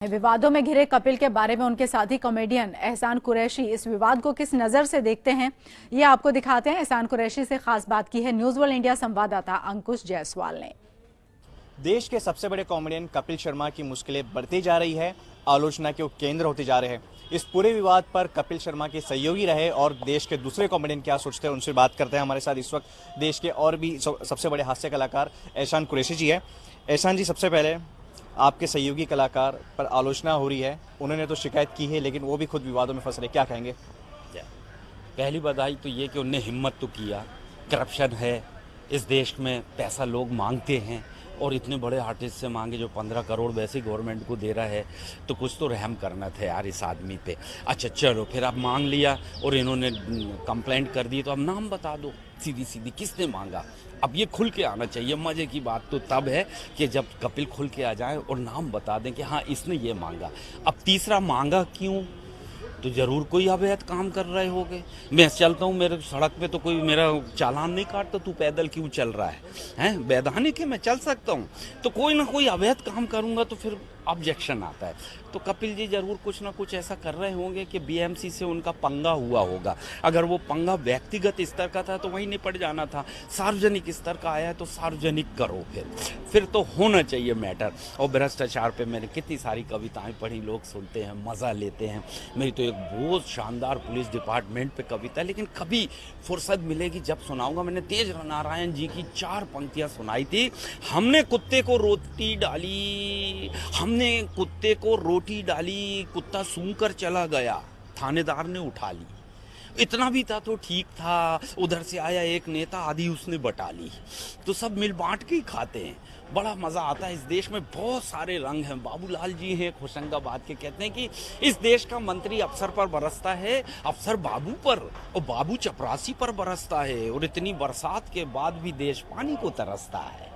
विवादों में घिरे कपिल के बारे में उनके साथी कॉमेडियन एहसान कुरैशी इस विवाद को किस नजर से देखते हैं, ये आपको दिखाते हैं। एहसान कुरैशी से खास बात की है न्यूज वर्ल्ड इंडिया संवाददाता अंकुश जायसवाल ने। देश के सबसे बड़े कॉमेडियन कपिल शर्मा की मुश्किलें बढ़ती जा रही है, आलोचना के वो केंद्र होते जा रहे हैं। इस पूरे विवाद पर कपिल शर्मा के सहयोगी रहे और देश के दूसरे कॉमेडियन क्या सोचते हैं, उनसे बात करते हैं। हमारे साथ इस वक्त देश के और भी सबसे बड़े हास्य कलाकार एहसान कुरैशी जी है। एहसान जी, सबसे पहले आपके सहयोगी कलाकार पर आलोचना हो रही है, उन्होंने तो शिकायत की है लेकिन वो भी खुद विवादों में फंस रहे, क्या कहेंगे? पहली बधाई तो ये कि उनने हिम्मत तो किया। करप्शन है इस देश में, पैसा लोग मांगते हैं और इतने बड़े आर्टिस्ट से मांगे जो 15 करोड़ वैसे गवर्नमेंट को दे रहा है, तो कुछ तो रहम करना था यार इस आदमी पे। अच्छा चलो, फिर अब मांग लिया और इन्होंने कंप्लेंट कर दी, तो अब नाम बता दो सीधी सीधी किसने मांगा। अब ये खुल के आना चाहिए। मज़े की बात तो तब है कि जब कपिल खुल के आ जाए और नाम बता दें कि हाँ इसने ये मांगा। अब तीसरा मांगा क्यों, तो ज़रूर कोई अवैध काम कर रहे होगे। मैं चलता हूँ, मेरे सड़क पे तो कोई मेरा चालान नहीं काटता, तू पैदल क्यों चल रहा है? वैधानिक है, मैं चल सकता हूँ, तो कोई ना कोई अवैध काम करूँगा तो फिर ऑब्जेक्शन आता है। तो कपिल जी ज़रूर कुछ ना कुछ ऐसा कर रहे होंगे कि बीएमसी से उनका पंगा हुआ होगा। अगर वो पंगा व्यक्तिगत स्तर का था तो वहीं निपट जाना था, सार्वजनिक स्तर का आया है तो सार्वजनिक करो, फिर तो होना चाहिए मैटर। और भ्रष्टाचार पे मैंने कितनी सारी कविताएं पढ़ी, लोग सुनते हैं, मज़ा लेते हैं। मेरी तो एक बहुत शानदार पुलिस डिपार्टमेंट पे कविता, लेकिन कभी फुर्सत मिलेगी जब सुनाऊंगा। मैंने तेज नारायण जी की 4 पंक्तियां सुनाई थी। हमने कुत्ते को रोटी डाली, हमने कुत्ते को रोटी डाली, कुत्ता सूंघ कर चला गया, थानेदार ने उठा ली। इतना भी था तो ठीक था, उधर से आया एक नेता, आधी उसने बटा ली। तो सब मिल बांट के ही खाते हैं, बड़ा मज़ा आता है। इस देश में बहुत सारे रंग हैं। बाबूलाल जी हैं होशंगाबाद के, कहते हैं कि इस देश का मंत्री अफसर पर बरसता है, अफसर बाबू पर, और बाबू चपरासी पर बरसता है, और इतनी बरसात के बाद भी देश पानी को तरसता है।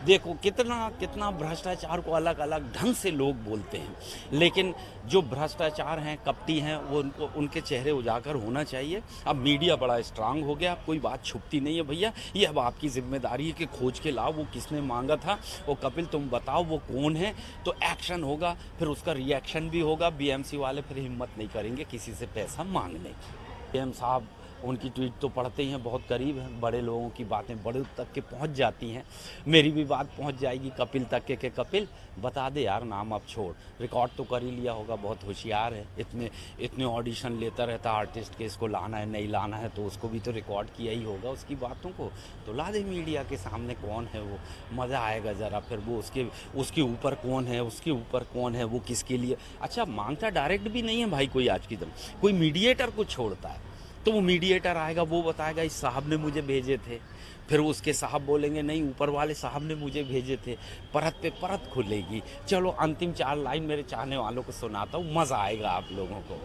देखो कितना कितना भ्रष्टाचार को अलग अलग ढंग से लोग बोलते हैं, लेकिन जो भ्रष्टाचार हैं, कपटी हैं, वो उनके चेहरे उजागर होना चाहिए। अब मीडिया बड़ा स्ट्रांग हो गया, अब कोई बात छुपती नहीं है भैया। ये अब आपकी जिम्मेदारी है कि खोज के लाओ वो किसने मांगा था, वो कपिल तुम बताओ वो कौन है, तो एक्शन होगा, फिर उसका रिएक्शन भी होगा। बीएमसी वाले फिर हिम्मत नहीं करेंगे किसी से पैसा मांगने की। पीएम साहब उनकी ट्वीट तो पढ़ते ही हैं, बहुत करीब हैं, बड़े लोगों की बातें बड़े तक के पहुंच जाती हैं। मेरी भी बात पहुंच जाएगी कपिल तक के कपिल बता दे यार नाम, अब छोड़। रिकॉर्ड तो कर ही लिया होगा, बहुत होशियार है, इतने ऑडिशन लेता रहता आर्टिस्ट के, इसको लाना है नहीं लाना है, तो उसको भी तो रिकॉर्ड किया ही होगा उसकी बातों को। तो ला दे मीडिया के सामने कौन है वो, मज़ा आएगा ज़रा। फिर वो उसके ऊपर कौन है, उसके ऊपर कौन है, वो किसके लिए। अच्छा, मांगता डायरेक्ट भी नहीं है भाई कोई, आज की तरह कोई मीडिएटर को छोड़ता है, तो वो मीडिएटर आएगा, वो बताएगा इस साहब ने मुझे भेजे थे, फिर उसके साहब बोलेंगे नहीं ऊपर वाले साहब ने मुझे भेजे थे, परत पे परत खुलेगी। चलो अंतिम 4 लाइन मेरे चाहने वालों को सुनाता हूँ, मज़ा आएगा आप लोगों को।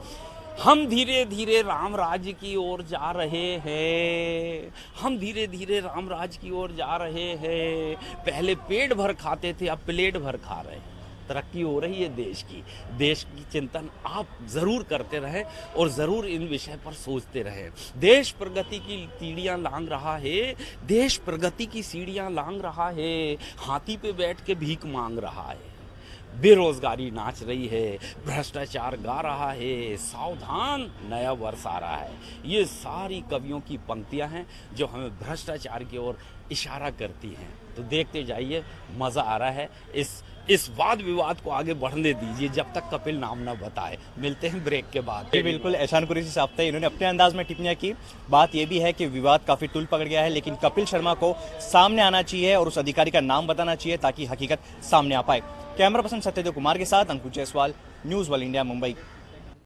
हम धीरे धीरे राम राज्य की ओर जा रहे हैं, हम धीरे धीरे राम राज्य की ओर जा रहे हैं। पहले पेट भर खाते थे, अब प्लेट भर खा रहे हैं। तरक्की हो रही है देश की चिंतन आप ज़रूर करते रहें और ज़रूर इन विषय पर सोचते रहें। देश प्रगति की सीढ़ियाँ लांघ रहा है, देश प्रगति की सीढ़ियाँ लांघ रहा है, हाथी पे बैठ के भीख मांग रहा है। बेरोजगारी नाच रही है, भ्रष्टाचार गा रहा है, सावधान नया वर्ष आ रहा है। ये सारी कवियों की पंक्तियां हैं जो हमें भ्रष्टाचार की ओर इशारा करती हैं। तो देखते जाइए, मज़ा आ रहा है। इस वाद विवाद को आगे बढ़ने दीजिए जब तक कपिल नाम ना बताए। मिलते हैं ब्रेक के बाद। जी बिल्कुल, एहसान कुरैशी साहब थे, इन्होंने अपने अंदाज में टिप्पणियां की। बात यह भी है कि विवाद काफ़ी तूल पकड़ गया है, लेकिन कपिल शर्मा को सामने आना चाहिए और उस अधिकारी का नाम बताना चाहिए ताकि हकीकत सामने आ पाए। कैमरा पर्सन सत्यदेव कुमार के साथ Ankush Jaiswal, news world India, Mumbai.